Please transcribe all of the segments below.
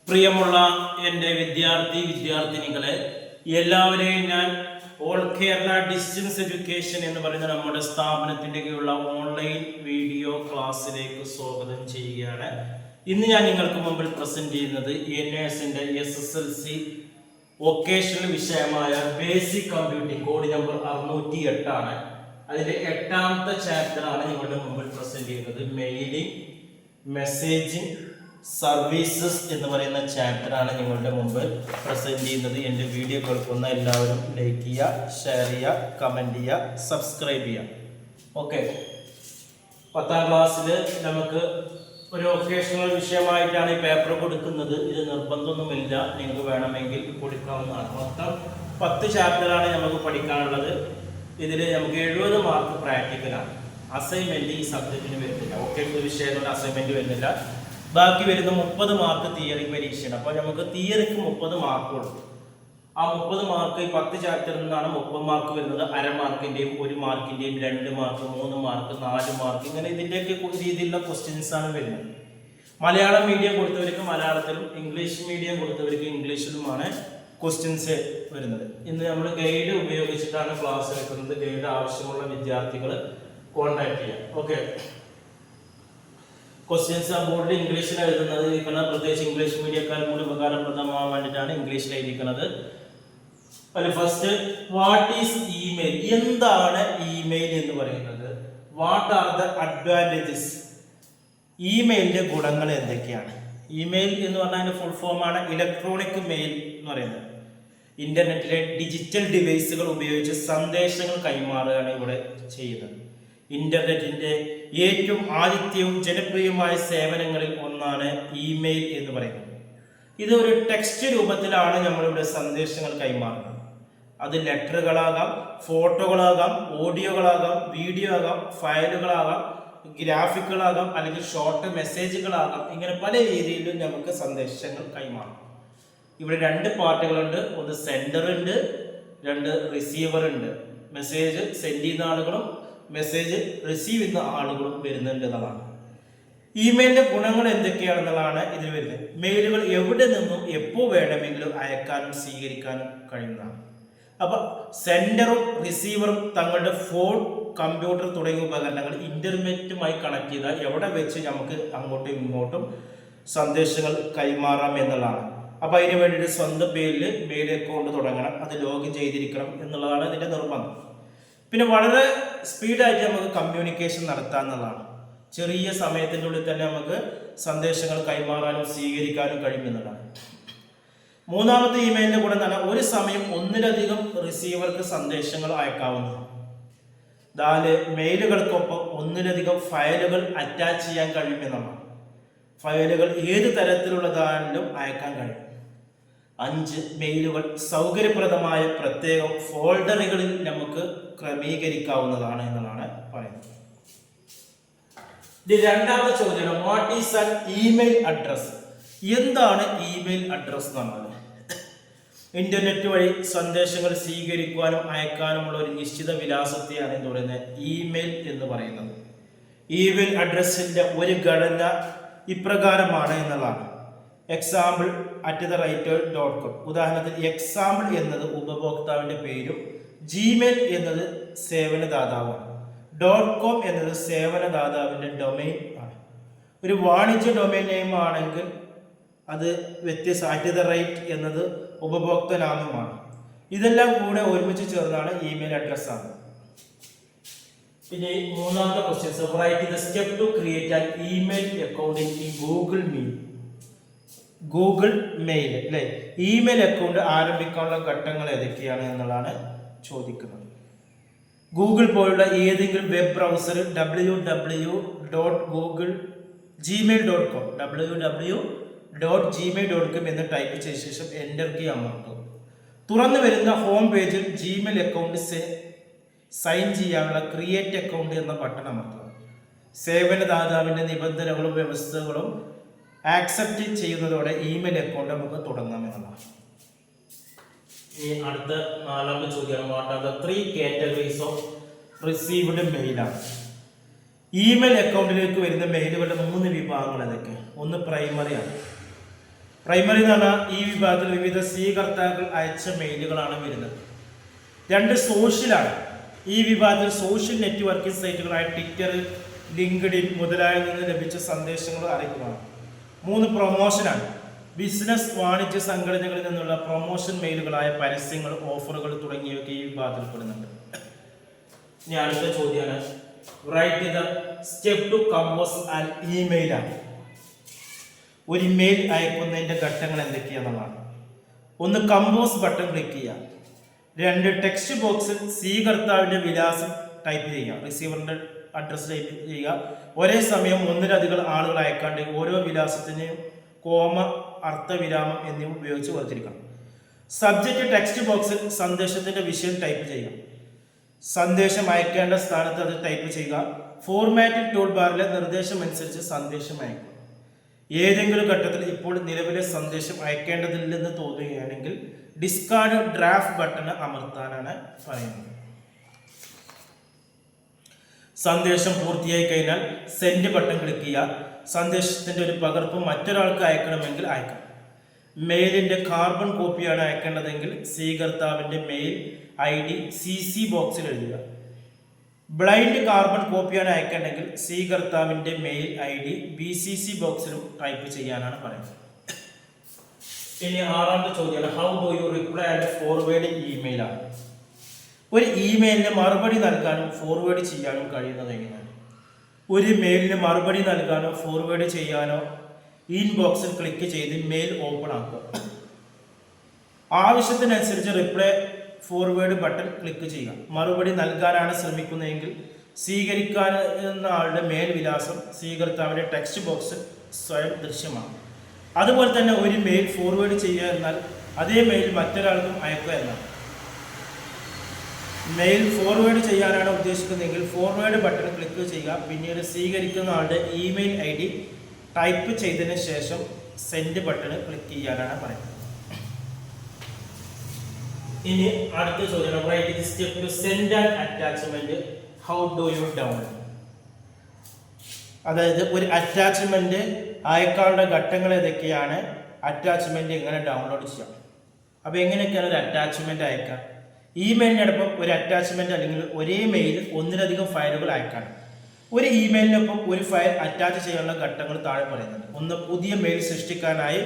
പ്രിയമുള്ള എൻ്റെ വിദ്യാർത്ഥിനികളെ എല്ലാവരെയും ഞാൻ ഓൾ കേരള ഡിസ്റ്റൻസ് എഡ്യൂക്കേഷൻ എന്ന് പറയുന്ന നമ്മുടെ സ്ഥാപനത്തിൻ്റെ കീഴിലുള്ള ഓൺലൈൻ വീഡിയോ ക്ലാസ്സിലേക്ക് സ്വാഗതം ചെയ്യുകയാണ്. ഇന്ന് ഞാൻ നിങ്ങൾക്ക് മുമ്പിൽ പ്രസന്റ് ചെയ്യുന്നത് NASന്റെ SSLC വൊക്കേഷണൽ വിഷയമായ ബേസിക് കമ്പ്യൂട്ടിംഗ് കോഡ് നമ്പർ 608 ആണ്. അതിൻ്റെ 8ാമത്തെ ചാപ്റ്ററാണ് നിങ്ങളുടെ മുമ്പിൽ പ്രസന്റ് ചെയ്യുന്നത്. മെയിലിംഗ്, മെസ്സേജിംഗ്, സർവീസസ് എന്ന് പറയുന്ന ചാപ്റ്ററാണ് നിങ്ങളുടെ മുമ്പ് പ്രസന്റ് ചെയ്യുന്നത്. എൻ്റെ വീഡിയോ കേൾക്കുന്ന എല്ലാവരും ലൈക്ക് ചെയ്യുക, ഷെയർ ചെയ്യുക, കമൻറ്റ് ചെയ്യുക, സബ്സ്ക്രൈബ് ചെയ്യുക. ഓക്കെ, 10ാം ക്ലാസ്സിൽ നമുക്ക് ഒരു വൊക്കേഷണൽ വിഷയമായിട്ടാണ് ഈ പേപ്പർ കൊടുക്കുന്നത്. ഇത് നിർബന്ധമൊന്നുമില്ല, നിങ്ങൾക്ക് വേണമെങ്കിൽ കൊടുക്കാവുന്നതാണ്. മൊത്തം 10 ചാപ്റ്ററാണ് നമുക്ക് പഠിക്കാനുള്ളത്. ഇതിൽ നമുക്ക് 70 മാർക്ക് പ്രാക്ടിക്കലാണ്. അസൈൻമെൻറ്റ് ഈ സബ്ജക്റ്റിന് വരുന്നില്ല. വൊക്കേഷണൽ വിഷയത്തോടെ അസൈൻമെൻറ്റ് വരുന്നില്ല. ബാക്കി വരുന്ന 30 മാർക്ക് തിയറി പരീക്ഷയാണ്. അപ്പോൾ നമുക്ക് തിയറിക്ക് 30 മാർക്കുള്ളൂ. ആ 30 മാർക്ക് ഈ 10 ചാപ്റ്ററിൽ നിന്നാണ് 30 മാർക്ക് വരുന്നത്. അര മാർക്കിൻ്റെയും 1 മാർക്കിൻ്റെയും 2 മാർക്ക്, 3 മാർക്ക്, 4 മാർക്ക്, ഇങ്ങനെ ഇതിൻ്റെയൊക്കെ രീതിയിലുള്ള ക്വസ്റ്റ്യൻസ് ആണ് വരുന്നത്. മലയാളം മീഡിയം കൊടുത്തവർക്ക് മലയാളത്തിലും, ഇംഗ്ലീഷ് മീഡിയം കൊടുത്തവർക്ക് ഇംഗ്ലീഷിലുമാണ് ക്വസ്റ്റ്യൻസ് വരുന്നത്. ഇന്ന് നമ്മൾ ഗൈഡ് ഉപയോഗിച്ചിട്ടാണ് ക്ലാസ് എടുക്കുന്നത്. ഗൈഡ് ആവശ്യമുള്ള വിദ്യാർത്ഥികൾ കോൺടാക്ട് ചെയ്യാം. ഓക്കെ, ക്വസ്റ്റ്യൻസ് ബോർഡിൽ ഇംഗ്ലീഷിൽ എഴുതുന്നത് ഇരിക്കുന്നത്, പ്രത്യേകിച്ച് ഇംഗ്ലീഷ് മീഡിയക്കാർ കൂടി ഉപകാരപ്രദമാകാൻ വേണ്ടിയിട്ടാണ് ഇംഗ്ലീഷിൽ എഴുതിയിരിക്കുന്നത്. അതിൽ ഫസ്റ്റ്, വാട്ട് ഈസ് ഇമെയിൽ? എന്താണ് ഇമെയിൽ എന്ന് പറയുന്നത്? What are the advantages? ഇമെയിലിന്റെ ഗുണങ്ങൾ എന്തൊക്കെയാണ്? ഇമെയിൽ എന്ന് പറഞ്ഞാൽ അതിന്റെ ഫുൾ ഫോമാണ് ഇലക്ട്രോണിക് മെയിൽ എന്ന് പറയുന്നത്. ഇന്റർനെറ്റിലെ ഡിജിറ്റൽ ഡിവൈസുകൾ ഉപയോഗിച്ച് സന്ദേശങ്ങൾ കൈമാറുകയാണ് ഇവിടെ ചെയ്യുന്നത്. ഇന്റർനെറ്റിന്റെ ഏറ്റവും ആദിത്യവും ജനപ്രിയമായ സേവനങ്ങളിൽ ഒന്നാണ് ഇമെയിൽ എന്ന് പറയുന്നത്. ഇത് ഒരു ടെക്സ്റ്റ് രൂപത്തിലാണ് നമ്മളിവിടെ സന്ദേശങ്ങൾ കൈമാറുന്നത്. അത് ലെറ്ററുകളാകാം, ഫോട്ടോകളാകാം, ഓഡിയോകളാകാം, വീഡിയോ ആകാം, ഫയലുകളാകാം, ഗ്രാഫിക്കുകളാകാം, അല്ലെങ്കിൽ ഷോർട്ട് മെസ്സേജുകളാകാം. ഇങ്ങനെ പല രീതിയിലും നമുക്ക് സന്ദേശങ്ങൾ കൈമാറാം. ഇവിടെ 2 പാർട്ടുകളുണ്ട്. ഒന്ന് സെൻഡർ ഉണ്ട്, 2 റിസീവർ ഉണ്ട്. മെസ്സേജ് സെൻഡ് ചെയ്യുന്ന ആളുകളും മെസ്സേജ് റിസീവ് ചെയ്യുന്ന ആളുകളും വരുന്നുണ്ട് എന്നതാണ്. ഇമെയിലിന്റെ ഗുണങ്ങൾ എന്തൊക്കെയാണെന്നുള്ളതാണ് ഇതിൽ വരുന്നത്. മെയിലുകൾ എവിടെ നിന്നും എപ്പോൾ വേണമെങ്കിലും അയക്കാനും സ്വീകരിക്കാനും കഴിയുന്നതാണ്. അപ്പോൾ സെൻഡറും റിസീവറും തങ്ങളുടെ ഫോൺ, കമ്പ്യൂട്ടർ തുടങ്ങിയ ഉപകരണങ്ങൾ ഇന്റർനെറ്റുമായി കണക്ട് ചെയ്താൽ എവിടെ വെച്ച് നമുക്ക് അങ്ങോട്ടും ഇങ്ങോട്ടും സന്ദേശങ്ങൾ കൈമാറാം എന്നുള്ളതാണ്. അപ്പോൾ അതിന് വേണ്ടിയിട്ട് സ്വന്തം പേരിൽ മെയിൽ അക്കൗണ്ട് തുടങ്ങണം, അത് ലോഗിൻ ചെയ്തിരിക്കണം എന്നുള്ളതാണ് ഇതിൻ്റെ നിർബന്ധം. പിന്നെ വളരെ സ്പീഡായിട്ട് നമുക്ക് കമ്മ്യൂണിക്കേഷൻ നടത്താവുന്നതാണ്. ചെറിയ സമയത്തിൻ്റെ ഉള്ളിൽ തന്നെ നമുക്ക് സന്ദേശങ്ങൾ കൈമാറാനും സ്വീകരിക്കാനും കഴിയുമെന്നുള്ളതാണ്. 3ാമത്തെ ഇമെയിലിൻ്റെ കൂടെ തന്നെ ഒരു സമയം ഒന്നിലധികം റിസീവർക്ക് സന്ദേശങ്ങൾ അയക്കാവുന്നതാണ്. 4 മെയിലുകൾക്കൊപ്പം ഒന്നിലധികം ഫയലുകൾ അറ്റാച്ച് ചെയ്യാൻ കഴിയുമെന്നുള്ളതാണ്. ഫയലുകൾ ഏത് തരത്തിലുള്ളതായാലും അയക്കാൻ കഴിയും. 5 മെയിലുകൾ സൗകര്യപ്രദമായ പ്രത്യേക ഫോൾഡറുകളിൽ നമുക്ക് ക്രമീകരിക്കാവുന്നതാണ് എന്നാണ് പറയുന്നത്. 2ാമത്തെ ചോദ്യം, what is an email address? എന്താണ് ഇമെയിൽ അഡ്രസ് എന്ന് പറഞ്ഞാൽ? ഇന്റർനെറ്റ് വഴി സന്ദേശങ്ങൾ സ്വീകരിക്കുവാനും അയക്കാനുമുള്ള ഒരു നിശ്ചിത വിലാസത്തെയാണ് എന്ന് പറയുന്നത് ഇമെയിൽ എന്ന് പറയുന്നത്. ഇമെയിൽ അഡ്രസ്സിന്റെ ഒരു ഘടന ഇപ്രകാരമാണ് എന്നുള്ളതാണ്. example@the_rate.com. ഉദാഹരണത്തിന് എക്സാമ്പിൾ എന്നത് ഉപഭോക്താവിന്റെ പേരും ജിമെയിൽ എന്നത് സേവനദാതാവാണ്. .com എന്നത് സേവനദാതാവിന്റെ ഡൊമൈൻ ആണ്. ഒരു വാണിജ്യ ഡൊമൈൻ നെയിം ആണെങ്കിൽ അത് വ്യത്യസ്ത @the_rate എന്നത് ഉപഭോക്തൃനാമമാണ്. ഇതെല്ലാം കൂടെ ഒരുമിച്ച് ചേർന്നാണ് ഇമെയിൽ അഡ്രസ് ആണ്. പിന്നെ 3ാമത്തെ questions, right the step to create an email account in Google mail. അല്ലെ, ഇമെയിൽ അക്കൗണ്ട് ആരംഭിക്കാനുള്ള ഘട്ടങ്ങൾ ഏതൊക്കെയാണ് എന്നുള്ളതാണ് ചോദിക്കുന്നത്. ഗൂഗിൾ പോലുള്ള ഏതെങ്കിലും വെബ് ബ്രൗസർ www.gmail.com എന്ന് ടൈപ്പ് ചെയ്ത ശേഷം എൻ്റർ കീ അമർത്തും. തുറന്നു വരുന്ന ഹോം പേജിൽ ജിമെയിൽ അക്കൗണ്ട് സൈൻ ചെയ്യാനുള്ള ക്രിയേറ്റ് അക്കൗണ്ട് എന്ന ബട്ടൺ അമർത്തുക. സേവനദാതാവിൻ്റെ നിബന്ധനകളും വ്യവസ്ഥകളും ആക്സെപ്റ്റ് ചെയ്യുന്നതോടെ ഇമെയിൽ അക്കൗണ്ട് നമുക്ക് തുടങ്ങാമെന്നതാണ്. ഇനി അടുത്ത 4ാമത്തെ ചോദ്യമാണ്, what are the 3 categories of received മെയിലാണ്? ഇമെയിൽ അക്കൗണ്ടിലേക്ക് വരുന്ന മെയിലുകളുടെ 3 വിഭാഗങ്ങൾ ഏതൊക്കെ? ഒന്ന് പ്രൈമറി ആണ്. പ്രൈമറി എന്ന് പറഞ്ഞാൽ ഈ വിഭാഗത്തിൽ വിവിധ സ്വീകർത്താക്കൾ അയച്ച മെയിലുകളാണ് വരുന്നത്. 2 സോഷ്യലാണ്. ഈ വിഭാഗത്തിൽ സോഷ്യൽ നെറ്റ്വർക്കിംഗ് സൈറ്റുകളായ ട്വിറ്റർ, ലിങ്ക്ഡിൻ മുതലായവയിൽ നിന്ന് ലഭിച്ച സന്ദേശങ്ങൾ അറിയിക്കുന്നതാണ്. 3 പ്രൊമോഷനാണ്. ബിസിനസ് വാണിജ്യ സംഘടനകളിൽ നിന്നുള്ള പ്രൊമോഷൻ മെയിലുകളായ പരസ്യങ്ങൾ, ഓഫറുകൾ തുടങ്ങിയവയൊക്കെ ഈ വിഭാഗത്തിൽ പെടുന്നുണ്ട്. ഇനി അടുത്ത ചോദ്യമാണ് write the step to compose an email ആണ്. ഒരു ഇമെയിൽ അയക്കുന്നതിന്റെ ഘട്ടങ്ങൾ എന്തൊക്കെയാണെന്നാണ്. 1 കമ്പോസ് ബട്ടൺ ക്ലിക്ക് ചെയ്യുക. 2 ടെക്സ്റ്റ് ബോക്സിൽ സ്വീകർത്താവിന്റെ വിലാസം ടൈപ്പ് ചെയ്യുക. റിസീവറിന്റെ അഡ്രസ് ടൈപ്പ് ചെയ്യുക. ഒരേ സമയം ഒന്നിലധികം ആളുകൾ അയക്കാണ്ട് ഓരോ വിലാസത്തിനെയും കോമ, അർത്ഥവിരാമം എന്നിവ ഉപയോഗിച്ച് വേർതിരിക്കണം. സബ്ജക്റ്റ് ടെക്സ്റ്റ് ബോക്സിൽ സന്ദേശത്തിന്റെ വിഷയം ടൈപ്പ് ചെയ്യുക. സന്ദേശം അയക്കേണ്ട സ്ഥാനത്ത് അത് ടൈപ്പ് ചെയ്യുക. ഫോർമാറ്റിംഗ് ടൂൾ ബാറിലെ നിർദ്ദേശം അനുസരിച്ച് സന്ദേശം അയക്കുക. ഏതെങ്കിലും ഘട്ടത്തിൽ ഇപ്പോൾ നിലവിലെ സന്ദേശം അയക്കേണ്ടതില്ലെന്ന് തോന്നുകയാണെങ്കിൽ ഡിസ്കാർഡ് ഡ്രാഫ്റ്റ് ബട്ടൺ അമർത്താനാണ് പറയുന്നത്. സന്ദേശം പൂർത്തിയായി കഴിഞ്ഞാൽ സെൻഡ് ബട്ടൺ ക്ലിക്ക് ചെയ്യുക. സന്ദേശത്തിന്റെ ഒരു പകർപ്പ് മറ്റൊരാൾക്ക് അയക്കണമെങ്കിൽ അയക്കാം. മെയിലിന്റെ കാർബൺ കോപ്പിയാണ് അയക്കേണ്ടതെങ്കിൽ സ്വീകർത്താവിന്റെ മെയിൽ ID CC ബോക്സിൽ എഴുതുക. ബ്ലൈൻഡ് കാർബൺ കോപ്പിയാണ് അയക്കേണ്ടെങ്കിൽ സ്വീകർത്താവിന്റെ മെയിൽ ID BCC ബോക്സിലും ടൈപ്പ് ചെയ്യാനാണ് പറയുന്നത്. ഇനി 6ാമത്തെ ചോദ്യമാണ് how do you reply and forward email ആണ്. ഒരു ഇമെയിലിന് മറുപടി നൽകാനും ഫോർവേഡ് ചെയ്യാനും കഴിയുന്നത് എങ്ങനെയാണ്? ഒരു മെയിലിന് മറുപടി നൽകാനോ ഫോർവേഡ് ചെയ്യാനോ ഇൻബോക്സിൽ ക്ലിക്ക് ചെയ്ത് മെയിൽ ഓപ്പൺ ആക്കുക. ആവശ്യത്തിനനുസരിച്ച് റിപ്ലൈ ഫോർവേഡ് ബട്ടൺ ക്ലിക്ക് ചെയ്യുക. മറുപടി നൽകാനാണ് ശ്രമിക്കുന്നതെങ്കിൽ സ്വീകരിക്കുന്ന ആളുടെ മെയിൽ വിലാസം സ്വീകർത്താവിൻ്റെ ടെക്സ്റ്റ് ബോക്സിൽ സ്വയം ദൃശ്യമാണ്. അതുപോലെ തന്നെ ഒരു മെയിൽ ഫോർവേഡ് ചെയ്യുക എന്നാൽ അതേ മെയിൽ മറ്റൊരാൾക്കും അയക്കുക എന്നാണ്. മെയിൽ ഫോർവേഡ് ചെയ്യാനാണ് ഉദ്ദേശിക്കുന്നതെങ്കിൽ ഫോർവേഡ് ബട്ടൺ ക്ലിക്ക് ചെയ്യുക. പിന്നീട് സ്വീകരിക്കുന്ന ആളുടെ ഇമെയിൽ ID ടൈപ്പ് ചെയ്തതിന് ശേഷം സെൻഡ് ബട്ടൺ ക്ലിക്ക് ചെയ്യാനാണ് പറയുന്നത്. ഇനി അടുത്ത ചോദ്യം write the step to send an attachment how do you download. അതായത് ഒരു അറ്റാച്ച്മെന്റ് അയക്കാനുള്ള ഘട്ടങ്ങൾ ഏതൊക്കെയാണ്, അറ്റാച്ച്മെന്റ് എങ്ങനെ ഡൗൺലോഡ് ചെയ്യാം. അപ്പോൾ എങ്ങനെയൊക്കെയാണ് ഒരു അറ്റാച്ച്മെന്റ് അയക്കാം? ഇമെയിലിനോടൊപ്പം ഒരു അറ്റാച്ച്മെന്റ് അല്ലെങ്കിൽ ഒരേ മെയിലിൽ ഒന്നിലധികം ഫയലുകൾ അയക്കാം. ഒരു ഇമെയിലിനൊപ്പം ഒരു ഫയൽ അറ്റാച്ച് ചെയ്യാനുള്ള ഘട്ടങ്ങൾ താഴെ പറയുന്നുണ്ട്. 1 പുതിയ മെയിൽ സൃഷ്ടിക്കാനായി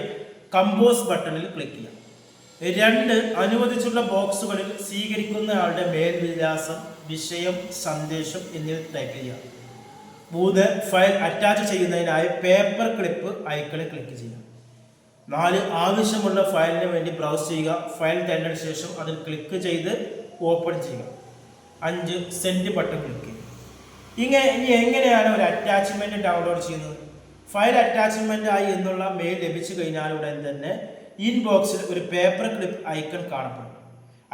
കമ്പോസ് ബട്ടണിൽ ക്ലിക്ക് ചെയ്യാം. 2 അനുവദിച്ചുള്ള ബോക്സുകളിൽ സ്വീകരിക്കുന്ന ആളുടെ മെയിൽ വിലാസം, വിഷയം, സന്ദേശം എന്നിവ ടൈപ്പ് ചെയ്യാം. 3 ഫയൽ അറ്റാച്ച് ചെയ്യുന്നതിനായി പേപ്പർ ക്ലിപ്പ് ഐക്കണിൽ ക്ലിക്ക് ചെയ്യാം. 4 ആവശ്യമുള്ള ഫയലിന് വേണ്ടി ബ്രൗസ് ചെയ്യുക. ഫയൽ തിരഞ്ഞെടുത്ത ശേഷം അതിൽ ക്ലിക്ക് ചെയ്ത് ഓപ്പൺ ചെയ്യുക. 5 സെൻഡ് ബട്ടൺ ക്ലിക്ക് ചെയ്യുക. ഇനി എങ്ങനെയാണ് ഒരു അറ്റാച്ച്മെന്റ് ഡൗൺലോഡ് ചെയ്യുന്നത്? ഫയൽ അറ്റാച്ച്മെന്റ് ആയി എന്നുള്ള മെയിൽ ലഭിച്ചു കഴിഞ്ഞാൽ ഉടൻ തന്നെ ഇൻബോക്സിൽ ഒരു പേപ്പർ ക്ലിപ്പ് ഐക്കൺ കാണപ്പെടും.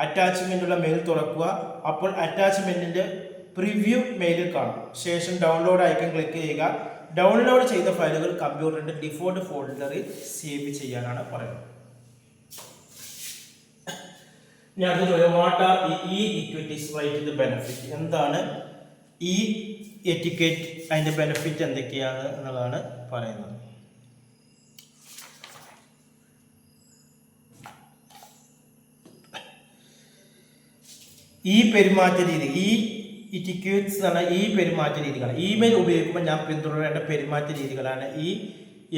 അറ്റാച്ച്മെന്റുള്ള മെയിൽ തുറക്കുക. അപ്പോൾ അറ്റാച്ച്മെന്റിന്റെ പ്രിവ്യൂ മെയിലിൽ കാണും. ശേഷം ഡൗൺലോഡ് ഐക്കൺ ക്ലിക്ക് ചെയ്യുക. ഡൗൺലോഡ് ചെയ്ത ഫയലുകൾ കമ്പ്യൂട്ടറിന്റെ ഡിഫോൾട്ട് ഫോൾഡറിൽ സേവ് ചെയ്യാനാണ് പറയുന്നത്. വാട്ട് ആർ ഈ ഇക്വിറ്റീസ് റൈറ്റ് ദി ബെനിഫിറ്റ്. എന്താണ് ഈ എറ്റിക്കേറ്റ്, അതിന്റെ ബെനിഫിറ്റ് എന്തൊക്കെയാണ് എന്നുള്ളതാണ് പറയുന്നത്. ഈ പെരുമാറ്റ രീതി, ഈ ഇറ്റിക്യൂട്ട്സ് എന്ന് പറഞ്ഞാൽ ഈ പെരുമാറ്റ രീതികളാണ്. ഇമെയിൽ ഉപയോഗിക്കുമ്പോൾ ഞാൻ പിന്തുടരേണ്ട പെരുമാറ്റ രീതികളാണ് ഈ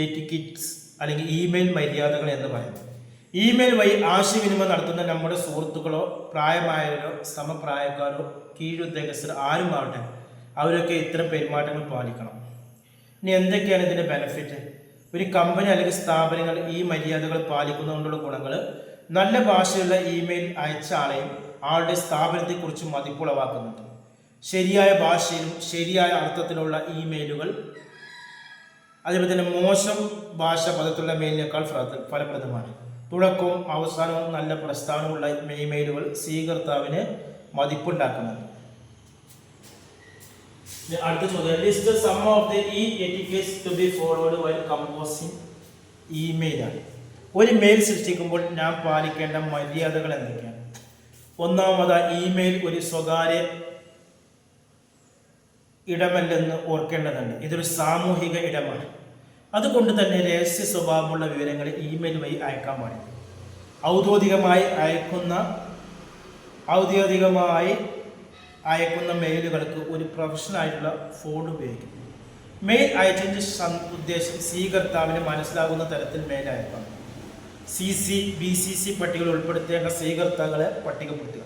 എറ്റിക്യൂട്ട്സ് അല്ലെങ്കിൽ ഇമെയിൽ മര്യാദകൾ എന്ന് പറയുന്നത്. ഇമെയിൽ വഴി ആശയവിനിമയം നടത്തുന്ന നമ്മുടെ സുഹൃത്തുക്കളോ പ്രായമായവരോ സമപ്രായക്കാരോ കീഴുദ്യോഗസ്ഥരോ ആരുമാവട്ടെ അവരൊക്കെ ഇത്തരം പെരുമാറ്റങ്ങൾ പാലിക്കണം. ഇനി എന്തൊക്കെയാണ് ഇതിൻ്റെ ബെനിഫിറ്റ്? ഒരു കമ്പനി അല്ലെങ്കിൽ സ്ഥാപനങ്ങൾ ഈ മര്യാദകൾ പാലിക്കുന്നതുകൊണ്ടുള്ള ഗുണങ്ങൾ: നല്ല ഭാഷയുള്ള ഇമെയിൽ അയച്ച ആളെയും ആളുടെ സ്ഥാപനത്തെക്കുറിച്ച് മതിപ്പുളവാക്കുന്നുണ്ട്. ശരിയായ ഭാഷയിലും ശരിയായ അർത്ഥത്തിലുള്ള ഇമെയിലുകൾ, അതേപോലെ തന്നെ മോശം ഭാഷ പദത്തിലുള്ള മെയിലിനേക്കാൾ ഫലപ്രദമാണ്. തുടക്കവും അവസാനവും നല്ല പ്രസ്താവനമുള്ള ഇമെയിലുകൾ സ്വീകർത്താവിന് മതിപ്പുണ്ടാക്കുന്നുണ്ട്. അടുത്ത ചോദ്യം, list some of the etiquettes to be followed while composing ഇമെയിലാണ്. ഒരു മെയിൽ സൃഷ്ടിക്കുമ്പോൾ ഞാൻ പാലിക്കേണ്ട മര്യാദകൾ എന്തൊക്കെയാണ്? ഒന്നാമത്, ഇമെയിൽ ഒരു സ്വകാര്യ ഇടമല്ലെന്ന് ഓർക്കേണ്ടതുണ്ട്. ഇതൊരു സാമൂഹിക ഇടമാണ്. അതുകൊണ്ട് തന്നെ രഹസ്യ സ്വഭാവമുള്ള വിവരങ്ങൾ ഇമെയിൽ വഴി അയക്കാൻ പാടില്ല. ഔദ്യോഗികമായി അയക്കുന്ന മെയിലുകൾക്ക് ഒരു പ്രൊഫഷണൽ ആയിട്ടുള്ള ഫോൺ ഉപയോഗിക്കും. മെയിൽ അയച്ചതിൻ്റെ ഉദ്ദേശം സ്വീകർത്താവിന് മനസ്സിലാകുന്ന തരത്തിൽ മെയിൽ അയക്കണം. BCC പട്ടികയിൽ ഉൾപ്പെടുത്തേണ്ട സ്വീകർത്താക്കളെ പട്ടികപ്പെടുത്തുക.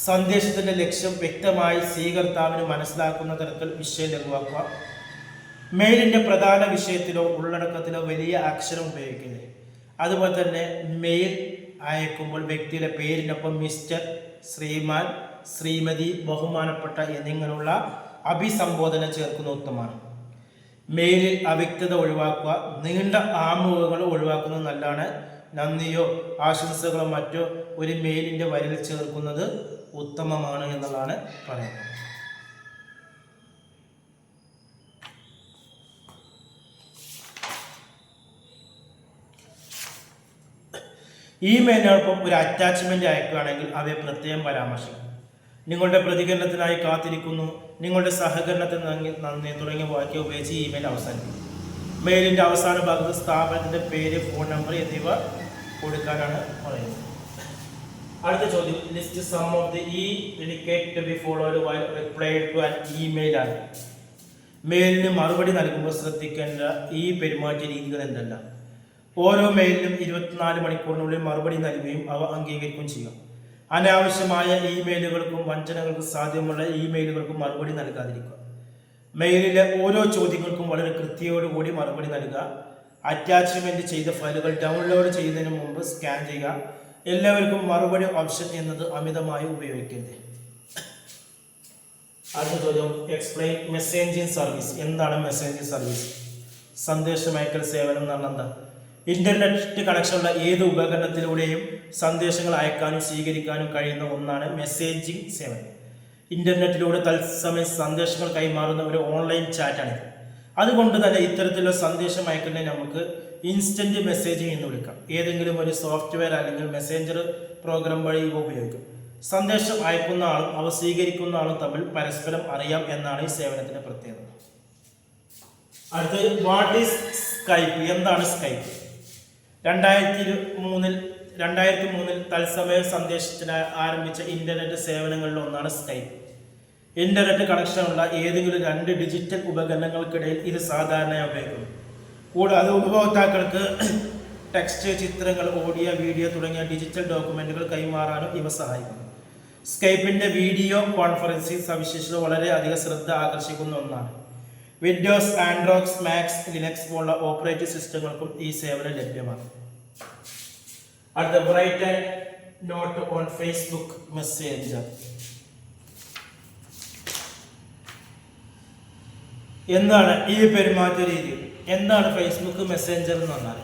സന്ദേശത്തിൻ്റെ ലക്ഷ്യം വ്യക്തമായി സ്വീകർത്താവിന് മനസ്സിലാക്കുന്ന തരത്തിൽ വിഷയം ലഘുവാക്കുക. മെയിലിൻ്റെ പ്രധാന വിഷയത്തിലോ ഉള്ളടക്കത്തിലോ വലിയ അക്ഷരം ഉപയോഗിക്കരുത്. അതുപോലെ തന്നെ മെയിൽ അയക്കുമ്പോൾ വ്യക്തിയുടെ പേരിനൊപ്പം മിസ്റ്റർ, ശ്രീമാൻ, ശ്രീമതി, ബഹുമാനപ്പെട്ട എന്നിങ്ങനെയുള്ള അഭിസംബോധന ചേർക്കുന്ന ഉത്തമമാണ്. മെയിലിൽ അവ്യക്തത ഒഴിവാക്കുക. നീണ്ട ആമുഖങ്ങൾ ഒഴിവാക്കുന്നത് നല്ലതാണ്. നന്ദിയോ ആശംസകളോ മറ്റോ ഒരു മെയിലിൻ്റെ വരിയിൽ ചേർക്കുന്നത് ഉത്തമമാണ് എന്നുള്ളതാണ് പറയുന്നത്. ഇമെയിലിനോടൊപ്പം ഒരു അറ്റാച്ച്മെന്റ് അയക്കുകയാണെങ്കിൽ അവയെ പ്രത്യേകം പരാമർശിക്കും. നിങ്ങളുടെ പ്രതികരണത്തിനായി കാത്തിരിക്കുന്നു, നിങ്ങളുടെ സഹകരണത്തിന് നന്ദി തുടങ്ങിയ വാക്യം ഉപയോഗിച്ച് ഇമെയിൽ അവസാനിക്കും. മെയിലിൻ്റെ അവസാന ഭാഗത്ത് സ്ഥാപനത്തിൻ്റെ പേര്, ഫോൺ നമ്പർ എന്നിവ കൊടുക്കാനാണ് പറയുന്നത്. അടുത്ത ചോദ്യം, list some of the etiquette to be followed while replying to an email ആണ്. മെയിലിന് മറുപടി നൽകുമ്പോൾ ശ്രദ്ധിക്കേണ്ട ഈ പെരുമാറ്റ രീതികൾ എന്തെല്ലാം? ഓരോ മെയിലിനും 24 മണിക്കൂറിനുള്ളിൽ മറുപടി നൽകുകയും അവ അംഗീകരിക്കുകയും ചെയ്യുക. അനാവശ്യമായ ഇമെയിലുകൾക്കും വഞ്ചനകൾക്കും സാധ്യമുള്ള ഇമെയിലുകൾക്കും മറുപടി നൽകാതിരിക്കുക. മെയിലിലെ ഓരോ ചോദ്യങ്ങൾക്കും വളരെ കൃത്യതയോടുകൂടി മറുപടി നൽകുക. അറ്റാച്ച്മെന്റ് ചെയ്ത ഫയലുകൾ ഡൗൺലോഡ് ചെയ്യുന്നതിന് മുമ്പ് സ്കാൻ ചെയ്യുക. എല്ലാവർക്കും മറുപടി ഓപ്ഷൻ എന്നത് അമിതമായി ഉപയോഗിക്കരുത്. അടുത്ത ചോദ്യം, എക്സ്പ്ലെയിൻ മെസ്സേജിംഗ് സർവീസ്. എന്താണ് മെസ്സേജിംഗ് സർവീസ്? സന്ദേശമയക്കൽ സേവനം എന്നാണ് എന്താ? ഇന്റർനെറ്റ് കണക്ഷനുള്ള ഏത് ഉപകരണത്തിലൂടെയും സന്ദേശങ്ങൾ അയക്കാനും സ്വീകരിക്കാനും കഴിയുന്ന ഒന്നാണ് മെസ്സേജിംഗ് സേവനം. ഇന്റർനെറ്റിലൂടെ തത്സമയം സന്ദേശങ്ങൾ കൈമാറുന്ന ഒരു ഓൺലൈൻ ചാറ്റാണിത്. അതുകൊണ്ട് തന്നെ ഇത്തരത്തിലുള്ള സന്ദേശം അയക്കുന്നതിനെ നമുക്ക് ഇൻസ്റ്റന്റ് മെസ്സേജിംഗ് എന്ന് വിളിക്കാം. ഏതെങ്കിലും ഒരു സോഫ്റ്റ്വെയർ അല്ലെങ്കിൽ മെസ്സഞ്ചർ പ്രോഗ്രാം വഴി ഇവ ഉപയോഗിക്കും. സന്ദേശം അയക്കുന്ന ആളും അവ സ്വീകരിക്കുന്ന ആളും തമ്മിൽ പരസ്പരം അറിയാം എന്നാണ് ഈ സേവനത്തിന്റെ പ്രത്യേകത. അടുത്തത്, വാട്ട് ഈസ് സ്കൈപ്പ്? എന്താണ് സ്കൈപ്പ്? 2003 തത്സമയ സന്ദേശത്തിന് ആരംഭിച്ച ഇന്റർനെറ്റ് സേവനങ്ങളിൽ ഒന്നാണ് സ്കൈപ്പ്. ഇന്റർനെറ്റ് കണക്ഷനുള്ള ഏതെങ്കിലും 2 ഡിജിറ്റൽ ഉപകരണങ്ങൾക്കിടയിൽ ഇത് സാധാരണയായി ഉപയോഗിക്കുന്നു. കൂടാതെ ഉപഭോക്താക്കൾക്ക് ടെക്സ്റ്റ്, ചിത്രങ്ങൾ, ഓഡിയോ, വീഡിയോ തുടങ്ങിയ ഡിജിറ്റൽ ഡോക്യുമെന്റുകൾ കൈമാറാനും ഇവ സഹായിക്കുന്നു. സ്കൈപ്പിന്റെ വീഡിയോ കോൺഫറൻസിംഗ് സവിശേഷത വളരെ അധിക ശ്രദ്ധ ആകർഷിക്കുന്ന ഒന്നാണ്. വിൻഡോസ്, ആൻഡ്രോയിഡ്, മാക്സ്, ലിനക്സ് പോലുള്ള ഓപ്പറേറ്റിംഗ് സിസ്റ്റങ്ങൾക്കും ഈ സേവനം ലഭ്യമാണ്. അടുത്ത, write and note on Facebook messenger. എന്താണ് ഈ പെരുമാറ്റ രീതി? എന്താണ് ഫേസ്ബുക്ക് മെസ്സഞ്ചർ എന്ന് പറഞ്ഞാൽ?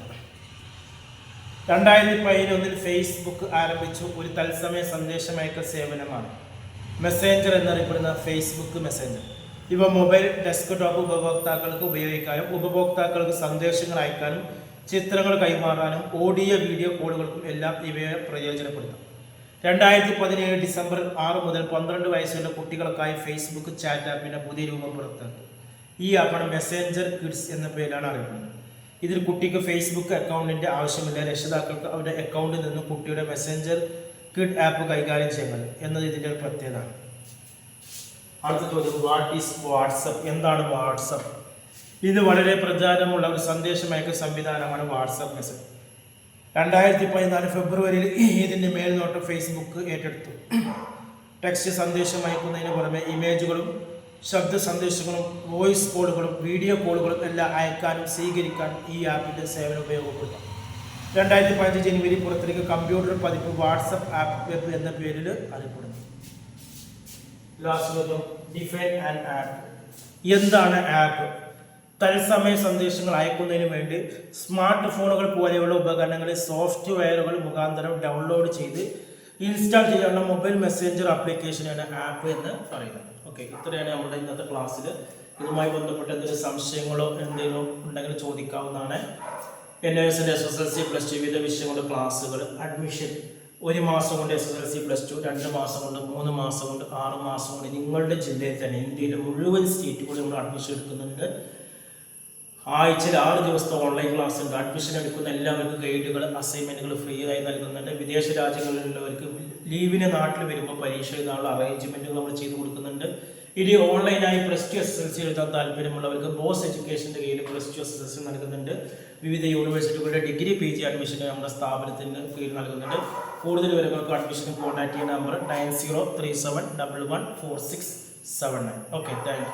2011 ഫേസ്ബുക്ക് ആരംഭിച്ച ഒരു തത്സമയ സന്ദേശമയക്കൽ സേവനമാണ് മെസ്സഞ്ചർ എന്നറിയപ്പെടുന്ന ഫേസ്ബുക്ക് മെസ്സഞ്ചർ. ഇവ മൊബൈൽ, ഡെസ്ക്ടോപ്പ് ഉപഭോക്താക്കൾക്ക് ഉപയോഗിക്കാനും ഉപഭോക്താക്കൾക്ക് സന്ദേശങ്ങൾ അയക്കാനും ചിത്രങ്ങൾ കൈമാറാനും ഓഡിയോ, വീഡിയോ കോളുകൾക്കും എല്ലാം ഇവയെ പ്രയോജനപ്പെടുത്താം. 2017 ഡിസംബർ 6 മുതൽ 12 വയസ്സുള്ള കുട്ടികൾക്കായി ഫേസ്ബുക്ക് ചാറ്റ് ആപ്പിന്റെ പുതിയ രൂപം പുറത്തിറക്കി. ഈ ആപ്പാണ് മെസ്സഞ്ചർ കിഡ്സ് എന്ന പേരിലാണ് അറിയപ്പെടുന്നത്. ഇതിൽ കുട്ടിക്ക് ഫേസ്ബുക്ക് അക്കൗണ്ടിന്റെ ആവശ്യമില്ല. രക്ഷിതാക്കൾക്ക് അവരുടെ അക്കൗണ്ടിൽ നിന്ന് കുട്ടിയുടെ മെസ്സഞ്ചർ കിഡ് ആപ്പ് കൈകാര്യം ചെയ്യുന്നത് എന്നത് ഇതിൻ്റെ ഒരു പ്രത്യേകതയാണ്. അടുത്ത ചോദ്യം, വാട്ട് ഈസ് വാട്സപ്പ്? എന്താണ് വാട്സപ്പ്? ഇത് വളരെ പ്രചാരമുള്ള ഒരു സന്ദേശമയക്കൽ സംവിധാനമാണ് വാട്സപ്പ് മെസ്സേജ്. 2014 ഫെബ്രുവരിയിൽ ഇതിൻ്റെ മേൽനോട്ടം ഫേസ്ബുക്ക് ഏറ്റെടുത്തു. ടെക്സ്റ്റ് സന്ദേശം അയക്കുന്നതിന് പുറമെ ഇമേജുകളും ശബ്ദ സന്ദേശങ്ങളും വോയിസ് കോളുകളും വീഡിയോ കോളുകളും എല്ലാം അയക്കാനും സ്വീകരിക്കാനും ഈ ആപ്പിൻ്റെ സേവനം ഉപയോഗപ്പെടുത്താം. 2015 ജനുവരി പുറത്തിറക്കിയ കമ്പ്യൂട്ടർ പതിപ്പ് വാട്സപ്പ് ആപ്പ് വെബ് എന്ന പേരിൽ അറിയപ്പെടുന്നു. Define an app. എന്താണ് ആപ്പ്? തത്സമയ സന്ദേശങ്ങൾ അയക്കുന്നതിന് വേണ്ടി സ്മാർട്ട് ഫോണുകൾ പോലെയുള്ള ഉപകരണങ്ങളിൽ സോഫ്റ്റ്വെയറുകൾ മുഖാന്തരം ഡൗൺലോഡ് ചെയ്ത് ഇൻസ്റ്റാൾ ചെയ്യാനുള്ള മൊബൈൽ മെസ്സഞ്ചർ ആപ്ലിക്കേഷനാണ് ആപ്പ് എന്ന് പറയുന്നത്. ഓക്കെ, ഇത്രയാണ് നമ്മുടെ ഇന്നത്തെ ക്ലാസ്സിൽ. ഇതുമായി ബന്ധപ്പെട്ട എന്തെങ്കിലും സംശയങ്ങളോ എന്തെങ്കിലും ഉണ്ടെങ്കിൽ ചോദിക്കാവുന്നതാണ്. NISന്റെ SSLC +2 വിവിധ വിഷയങ്ങളുടെ ക്ലാസ്സുകൾ, അഡ്മിഷൻ 1 മാസം കൊണ്ട് SSLC +2, 2 മാസം കൊണ്ട്, 3 മാസം കൊണ്ട്, 6 മാസം കൊണ്ട് നിങ്ങളുടെ ജില്ലയിൽ തന്നെ ഇന്ത്യയിലെ മുഴുവൻ സ്റ്റേറ്റുകളിൽ നമ്മൾ അഡ്മിഷൻ എടുക്കുന്നുണ്ട്. ആഴ്ചയിൽ 6 ദിവസത്തെ ഓൺലൈൻ ക്ലാസ് ഉണ്ട്. അഡ്മിഷൻ എടുക്കുന്ന എല്ലാവർക്കും ഗൈഡുകൾ, അസൈൻമെൻറ്റുകൾ ഫ്രീ ആയി നൽകുന്നുണ്ട്. വിദേശ രാജ്യങ്ങളിലുള്ളവർക്ക് ലീവിന് നാട്ടിൽ വരുമ്പോൾ പരീക്ഷ എഴുതാനുള്ള അറേഞ്ച്മെൻറ്റുകൾ നമ്മൾ ചെയ്ത് കൊടുക്കുന്നുണ്ട്. ഇനി ഓൺലൈനായി +2 SSLC എഴുതാൻ താല്പര്യമുള്ളവർക്ക് ബോസ് എഡ്യൂക്കേഷൻ്റെ കീഴിൽ +2 SSLC നൽകുന്നുണ്ട്. വിവിധ യൂണിവേഴ്സിറ്റികളുടെ ഡിഗ്രി PG അഡ്മിഷന് നമ്മുടെ സ്ഥാപനത്തിന് കീഴിൽ നൽകുന്നുണ്ട്. കൂടുതൽ വിവരങ്ങൾക്ക് അഡ്മിഷന് കോൺടാക്ട് ചെയ്യുന്ന നമ്പർ 9037114679. Okay, thank you.